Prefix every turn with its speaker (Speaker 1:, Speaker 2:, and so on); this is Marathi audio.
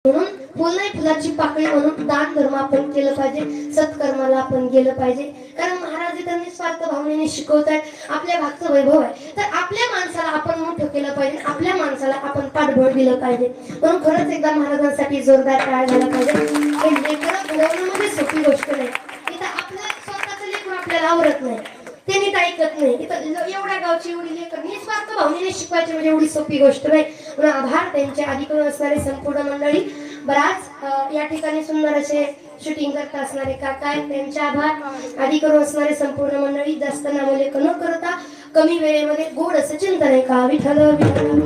Speaker 1: म्हणून फुल नाही फुलाची पाकळी म्हणून दान धर्म आपण केलं पाहिजे, सत्कर्माला आपण गेलं पाहिजे. कारण महाराज इथं निस्वार्थ भावनेने शिकवतात. आपल्या भागचं वैभव आहे तर आपल्या माणसाला आपण मोठं केलं पाहिजे, आपल्या माणसाला आपण पाठबळ दिलं पाहिजे. म्हणून खरंच एकदा महाराजांसाठी जोरदार टाळ झाला पाहिजे. हे लेकरं घडवणं म्हणजे सोपी गोष्ट नाही. इथं आपलं स्वतःचं लेकरं आपल्याला आवडत नाही, ते नीट ऐकत नाही. इथं एवढ्या गावची एवढी लेकर निस्वार्थ भावनेने शिकवायची म्हणजे एवढी सोपी गोष्ट नाही. म्हणून आभार त्यांचे आधीकडून असणारे संपूर्ण मंडळी. बराच या ठिकाणी सुंदर असे शूटिंग करत असणारे काका आहेत, त्यांचे आभार. आधीकडून असणारे संपूर्ण मंडळी. जास्त नामोल्लेख न करता कमी वेळेमध्ये गोड असं चिंतन आहे का विठ्ठल विठ्ठल